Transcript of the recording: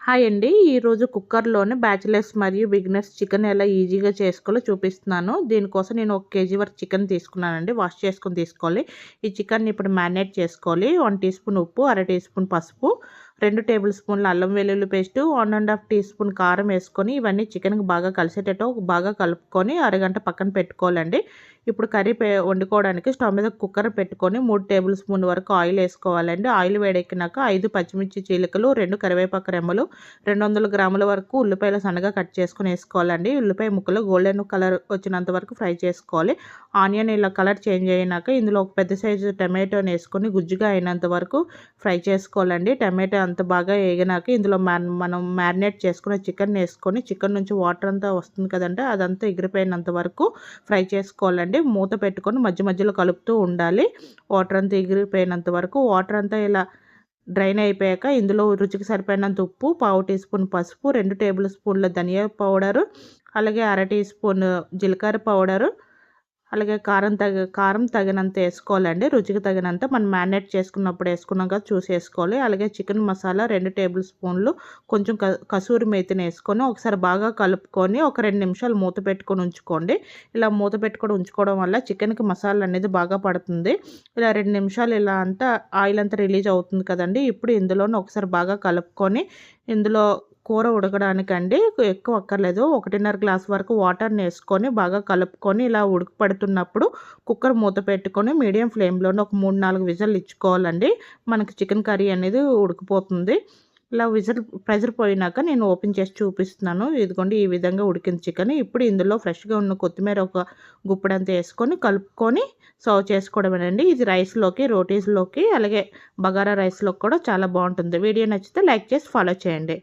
Hi అండి. ఈరోజు కుక్కర్‌లోనే bachelors మరియు బిగినర్స్ చికెన్ ఎలా ఈజీగా చేసుకోవాలో చూపిస్తున్నాను. దీనికోసం నేను 1 కేజీ వరకు చికెన్ తీసుకున్నానండి. వాష్ చేసుకొని తీసుకోవాలి. ఈ చికెన్‌ని ఇప్పుడు మ్యారినేట్ చేసుకోవాలి. 1 టీ స్పూన్ ఉప్పు, అర టీ స్పూన్ పసుపు, 2 టేబుల్ స్పూన్ల అల్లం వెల్లుల్లి పేస్టు, 1 ½ టీ స్పూన్ కారం వేసుకొని ఇవన్నీ చికెన్‌కి బాగా కలిసేటట్టు బాగా కలుపుకొని అరగంట పక్కన పెట్టుకోవాలండి. ఇప్పుడు కర్రీ వండుకోవడానికి స్టవ్ మీద కుక్కర్ పెట్టుకొని 3 టేబుల్ స్పూన్ వరకు ఆయిల్ వేసుకోవాలండి. ఆయిల్ వేడెక్కినాక 5 పచ్చిమిర్చి చీలికలు, 2 కరివేపాకు రెమ్మలు, 200 గ్రాముల వరకు ఉల్లిపాయలు సన్నగా కట్ చేసుకొని వేసుకోవాలండి. ఉల్లిపాయ ముక్కలు గోల్డెన్ కలర్ వచ్చినంత వరకు ఫ్రై చేసుకోవాలి. ఆనియన్ ఇలా కలర్ చేంజ్ అయినాక ఇందులో ఒక పెద్ద సైజు టమాటోని వేసుకొని గుజ్జుగా అయినంత వరకు ఫ్రై చేసుకోవాలండి. టమాటో అంత బాగా వేగినాక ఇందులో మనం మ్యారినేట్ చేసుకున్న చికెన్ వేసుకొని చికెన్ నుంచి వాటర్ అంతా వస్తుంది కదండి, అదంతా ఎగిరిపోయినంత వరకు ఫ్రై చేసుకోవాలండి. మూత పెట్టుకొని మధ్య మధ్యలో కలుపుతూ ఉండాలి. వాటర్ అంతా ఎగిరిపోయినంత వరకు. వాటర్ అంతా ఇలా డ్రైన్ అయిపోయాక ఇందులో రుచికి సరిపడినంత ఉప్పు, పావు టీ స్పూన్ పసుపు, 2 టేబుల్ స్పూన్ల ధనియా పౌడరు, అలాగే అర టీ స్పూన్ జీలకర్ర పౌడరు, అలాగే కారం తగినంత వేసుకోవాలండి. రుచికి తగినంత మనం మ్యారినేట్ చేసుకున్నప్పుడు వేసుకున్నాం కదా, చూసి వేసుకోవాలి. అలాగే చికెన్ మసాలా 2 టేబుల్ స్పూన్లు, కొంచెం కసూరి మేతిని వేసుకొని ఒకసారి బాగా కలుపుకొని ఒక 2 నిమిషాలు మూత పెట్టుకొని ఉంచుకోండి. ఇలా మూత పెట్టుకొని ఉంచుకోవడం వల్ల చికెన్కి మసాలా అనేది బాగా పడుతుంది. ఇలా 2 నిమిషాలు ఇలా అంతా ఆయిల్ అంతా రిలీజ్ అవుతుంది కదండి. ఇప్పుడు ఇందులోనే ఒకసారి బాగా కలుపుకొని ఇందులో కూర ఉడకడానికండి ఎక్కువ అక్కర్లేదు, 1.5 గ్లాస్ వరకు వాటర్ని వేసుకొని బాగా కలుపుకొని ఇలా ఉడకపడుతున్నప్పుడు కుక్కర్ మూత పెట్టుకొని మీడియం ఫ్లేమ్లోనే ఒక 3-4 విజిల్ ఇచ్చుకోవాలండి. మనకి చికెన్ కర్రీ అనేది ఉడికిపోతుంది. ఇలా ప్రెజర్ పోయినాక నేను ఓపెన్ చేసి చూపిస్తున్నాను. ఇదిగోండి, ఈ విధంగా ఉడికింది చికెన్. ఇప్పుడు ఇందులో ఫ్రెష్గా ఉన్న కొత్తిమీర ఒక గుప్పెడంతా వేసుకొని కలుపుకొని సర్వ్ చేసుకోవడమేనండి. ఇది రైస్లోకి, రోటీస్లోకి, అలాగే బగారా రైస్లోకి కూడా చాలా బాగుంటుంది. వీడియో నచ్చితే లైక్ చేసి ఫాలో చేయండి.